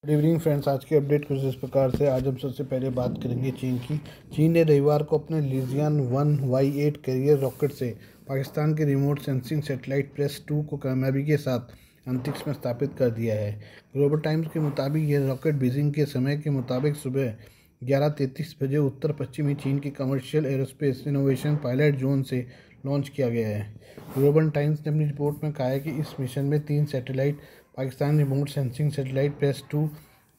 Good evening friends. आज की update कुछ इस प्रकार से। आज हम सबसे पहले बात करेंगे चीन की। चीन ने रविवार को अपने लीजियन 1Y8 कैरियर रॉकेट से पाकिस्तान के रिमोट सेंसिंग सैटेलाइट प्रेस-2 को कामयाबी के साथ अंतरिक्ष में स्थापित कर दिया है। ग्लोबल टाइम्स के मुताबिक यह रॉकेट बीजिंग के समय के मुताबिक सुबह 11:33 बजे उत्तर पश्चिमी चीन के commercial aerospace innovation pilot zone से लॉन्च किया गया है। ग्लोबल टाइम्स ने अपनी रिपोर्ट में कहा है कि इस मिशन में 3 satellite Pakistan remote sensing satellite प्रेस-2,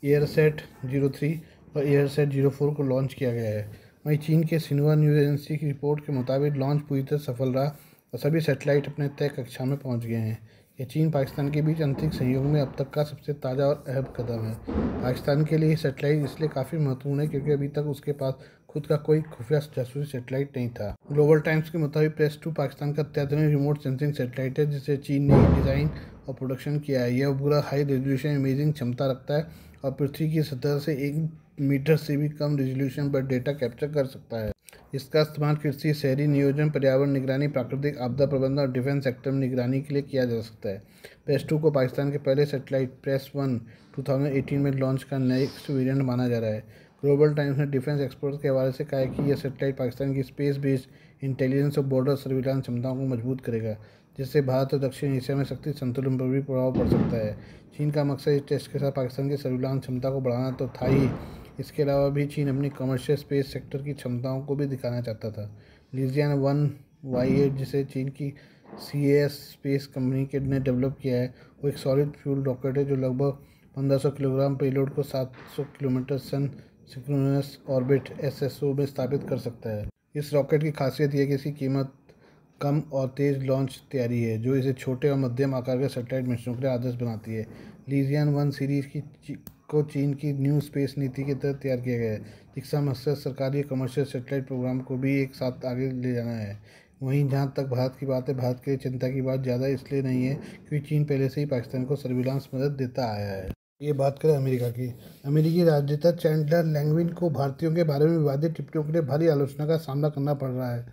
एयरसैट-03 और एयरसैट-04 को लॉन्च किया गया है। वहीं चीन के सिन्हुआ न्यूज़ एजेंसी की रिपोर्ट के मुताबिक लॉन्च पूरी तरह सफल रहा और सभी सैटेलाइट अपने तय कक्षा में पहुंच गए हैं। यह चीन पाकिस्तान के बीच अंतरिक्ष सहयोग में अब तक का सबसे ताज़ा और अहम कदम है। पाकिस्तान के लिए ये सैटेलाइट इसलिए काफ़ी महत्वपूर्ण है क्योंकि अभी तक उसके पास खुद का कोई खुफिया जासूसी सैटेलाइट नहीं था। ग्लोबल टाइम्स के मुताबिक प्रेस-2 पाकिस्तान का अत्याधुनिक रिमोट सेंसिंग सैटेलाइट है जिसे चीन ने डिज़ाइन और प्रोडक्शन किया है। यह उपग्रह हाई रेजोल्यूशन इमेजिंग क्षमता रखता है और पृथ्वी की सतह से 1 मीटर से भी कम रेजोल्यूशन पर डेटा कैप्चर कर सकता है। इसका इस्तेमाल कृषि, शहरी नियोजन, पर्यावरण निगरानी, प्राकृतिक आपदा प्रबंधन और डिफेंस सेक्टर में निगरानी के लिए किया जा सकता है। प्रेस-2 को पाकिस्तान के पहले सैटेलाइट प्रेस-1 2018 में लॉन्च का नेक्स्ट वेरिएंट माना जा रहा है। ग्लोबल टाइम्स ने डिफेंस एक्सपर्ट्स के हवाले से कहा है कि यह सैटेलाइट पाकिस्तान की स्पेस बेस्ड इंटेलिजेंस और बॉर्डर सर्विलांस क्षमताओं को मजबूत करेगा, जिससे भारत और दक्षिण एशिया में शक्ति संतुलन पर भी प्रभाव पड़ सकता है। चीन का मकसद इस टेस्ट के साथ पाकिस्तान की सर्विलांस क्षमता को बढ़ाना तो था ही, इसके अलावा भी चीन अपनी कमर्शियल स्पेस सेक्टर की क्षमताओं को भी दिखाना चाहता था। लीजियन 1Y8, जिसे चीन की CAS स्पेस कंपनी ने डेवलप किया है, वो एक सॉलिड फ्यूल रॉकेट है जो लगभग 1500 किलोग्राम पेलोड को 700 किलोमीटर सन सिंक्रोनस ऑर्बिट SSO में स्थापित कर सकता है। इस रॉकेट की खासियत यह है कि इसकी कीमत कम और तेज़ लॉन्च तैयारी है, जो इसे छोटे और मध्यम आकार के सैटेलाइट मिशनों के लिए आदर्श बनाती है। लीजियन 1 सीरीज़ को चीन की न्यू स्पेस नीति के तहत तैयार किया गया है, जिसका मकसद सरकारी और कमर्शियल सैटेलाइट प्रोग्राम को भी एक साथ आगे ले जाना है। वहीं जहां तक भारत की बात है, भारत के लिए चिंता की बात ज़्यादा इसलिए नहीं है क्योंकि चीन पहले से ही पाकिस्तान को सर्विलांस मदद देता आया है। ये बात करें अमेरिका की। अमेरिकी राजनेता चैंडलर लैंगविन को भारतीयों के बारे में विवादित टिप्पणियों के लिए भारी आलोचना का सामना करना पड़ रहा है।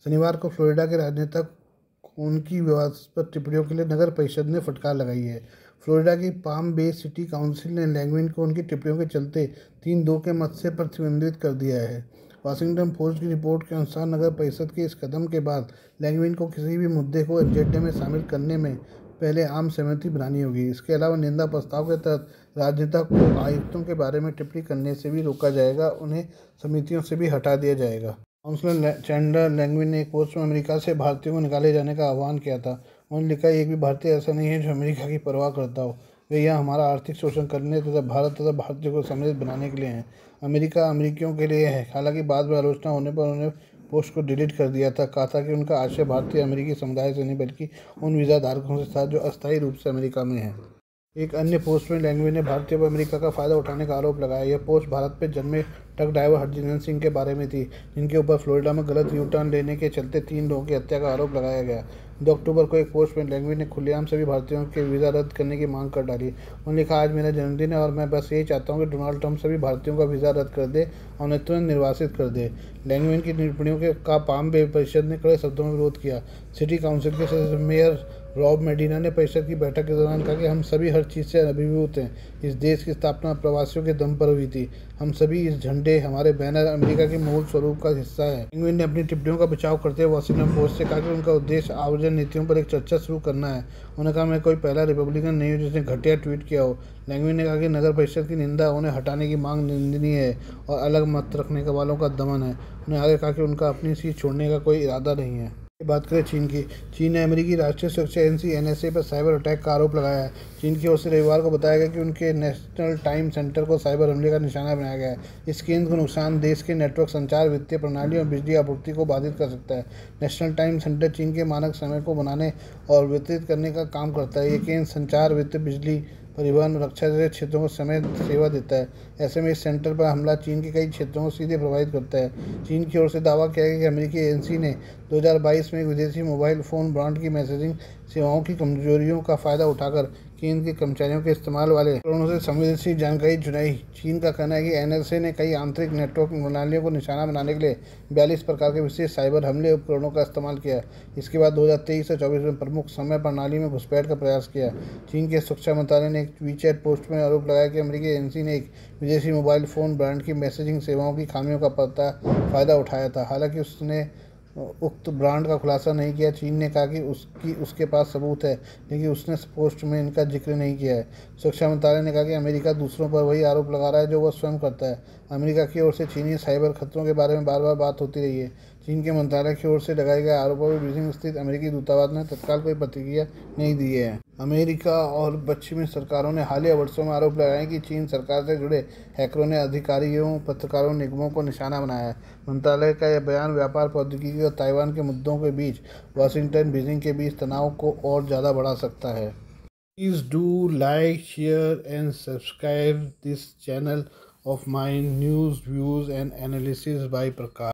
शनिवार को फ्लोरिडा के राजनेता को उनकी विवादास्पद टिप्पणियों के लिए नगर परिषद ने फटकार लगाई है। फ्लोरिडा की पाम बे सिटी काउंसिल ने लैंगविन को उनकी टिप्पणियों के चलते 3-2 के मत से प्रतिबंधित कर दिया है। वाशिंगटन पोस्ट की रिपोर्ट के अनुसार नगर परिषद के इस कदम के बाद लैंगविन को किसी भी मुद्दे को एजेंडे में शामिल करने में पहले आम सहमति बनानी होगी। इसके अलावा निंदा प्रस्ताव के तहत राजनेता को आयुक्तों के बारे में टिप्पणी करने से भी रोका जाएगा, उन्हें समितियों से भी हटा दिया जाएगा। काउंसलर चैंडलर लैंगविन ने एक पोस्ट में अमेरिका से भारतीयों को निकाले जाने का आह्वान किया था। उन्होंने लिखा, एक भी भारतीय ऐसा नहीं है जो अमेरिका की परवाह करता हो। वे यहाँ हमारा आर्थिक शोषण करने तथा भारत तथा भारतीयों को समृद्ध बनाने के लिए हैं। अमेरिका अमेरिकियों के लिए है। हालांकि बाद में आलोचना होने पर उन्होंने पोस्ट को डिलीट कर दिया था। कहा था कि उनका आशय भारतीय अमेरिकी समुदाय से नहीं बल्कि उन वीज़ा धारकों से था जो अस्थायी रूप से अमेरिका में हैं। एक अन्य पोस्ट में लैंगविन ने भारतीयों पर अमेरिका का फ़ायदा उठाने का आरोप लगाया। यह पोस्ट भारत में जन्मे ट्रक ड्राइवर हरजिंदर सिंह के बारे में थी, जिनके ऊपर फ्लोरिडा में गलत यू टर्न लेने के चलते 3 लोगों की हत्या का आरोप लगाया गया। 2 अक्टूबर को एक पोस्ट में लैंगविन ने खुलेआम सभी भारतीयों के वीज़ा रद्द करने की मांग कर डाली। उन्होंने लिखा, आज मेरा जन्मदिन है और मैं बस यही चाहता हूँ कि डोनाल्ड ट्रंप सभी भारतीयों का वीज़ा रद्द कर दे और उन्हें तुरंत निर्वासित कर दे। लैंगविन की टिप्पणियों का पाम बे परिषद ने कड़े शब्दों में विरोध किया। सिटी काउंसिल के सदस्य मेयर रॉब मेडिना ने परिषद की बैठक के दौरान कहा कि हम सभी हर चीज़ से अभिभूत हैं। इस देश की स्थापना प्रवासियों के दम पर हुई थी। हम सभी इस झंडे, हमारे बैनर अमेरिका के मूल स्वरूप का हिस्सा है। लैंगविन ने अपनी टिप्पणियों का बचाव करते हुए वॉशिंगटन पोस्ट से कहा कि उनका उद्देश्य आव्रजन नीतियों पर एक चर्चा शुरू करना है। उन्होंने कहा, मैं कोई पहला रिपब्लिकन नहीं हूँ जिसने घटिया ट्वीट किया हो। लैंगविन ने कहा कि नगर परिषद की निंदा, उन्हें हटाने की मांग निंदनीय है और अलग मत रखने वालों का दमन है। उन्होंने आगे कहा कि उनका अपनी सीट छोड़ने का कोई इरादा नहीं है। बात करें चीन की। चीन ने अमेरिकी राष्ट्रीय सुरक्षा एजेंसी NSA पर साइबर अटैक का आरोप लगाया है। चीन की ओर से रविवार को बताया गया कि उनके नेशनल टाइम सेंटर को साइबर हमले का निशाना बनाया गया है। इस केंद्र को नुकसान देश के नेटवर्क, संचार, वित्तीय प्रणाली और बिजली आपूर्ति को बाधित कर सकता है। नेशनल टाइम सेंटर चीन के मानक समय को बनाने और वितरित करने का काम करता है। ये केंद्र संचार, वित्त, बिजली, परिवहन, रक्षा जैसे क्षेत्रों को समय सेवा देता है। ऐसे में इस सेंटर पर हमला चीन के कई क्षेत्रों को सीधे प्रभावित करता है। चीन की ओर से दावा किया गया कि अमेरिकी एजेंसी ने 2022 में एक विदेशी मोबाइल फ़ोन ब्रांड की मैसेजिंग सेवाओं की कमजोरियों का फ़ायदा उठाकर चीन के कर्मचारियों के इस्तेमाल वाले उपकरणों से संवेदनशील जानकारी चुराई। चीन का कहना है कि एनएसए ने कई आंतरिक नेटवर्क प्रणालियों को निशाना बनाने के लिए 42 प्रकार के विशेष साइबर हमले उपकरणों का इस्तेमाल किया। इसके बाद 2023 से 24 में प्रमुख समय प्रणाली में घुसपैठ का प्रयास किया। चीन के सुरक्षा मंत्रालय ने एक वीचैट पोस्ट में आरोप लगाया कि अमेरिकी एजेंसी ने एक विदेशी मोबाइल फ़ोन ब्रांड की मैसेजिंग सेवाओं की खामियों का फ़ायदा उठाया था। हालांकि उसने उक्त ब्रांड का खुलासा नहीं किया। चीन ने कहा कि उसके पास सबूत है, लेकिन उसने पोस्ट में इनका जिक्र नहीं किया है। सुरक्षा मंत्रालय ने कहा कि अमेरिका दूसरों पर वही आरोप लगा रहा है जो वह स्वयं करता है। अमेरिका की ओर से चीनी साइबर खतरों के बारे में बार बार बात होती रही है। चीन के मंत्रालय की ओर से लगाए गए आरोपों पर बीजिंग स्थित अमेरिकी दूतावास ने तत्काल कोई प्रतिक्रिया नहीं दी है। अमेरिका और पश्चिमी सरकारों ने हालिया वर्षों में आरोप लगाए कि चीन सरकार से जुड़े हैकरों ने अधिकारियों, पत्रकारों, निगमों को निशाना बनाया है। मंत्रालय का यह बयान व्यापार, प्रौद्योगिकी और ताइवान के मुद्दों के बीच वाशिंगटन बीजिंग के बीच तनाव को और ज़्यादा बढ़ा सकता है। Please do like, share and subscribe this channel of my news, views and analysis by Prakash.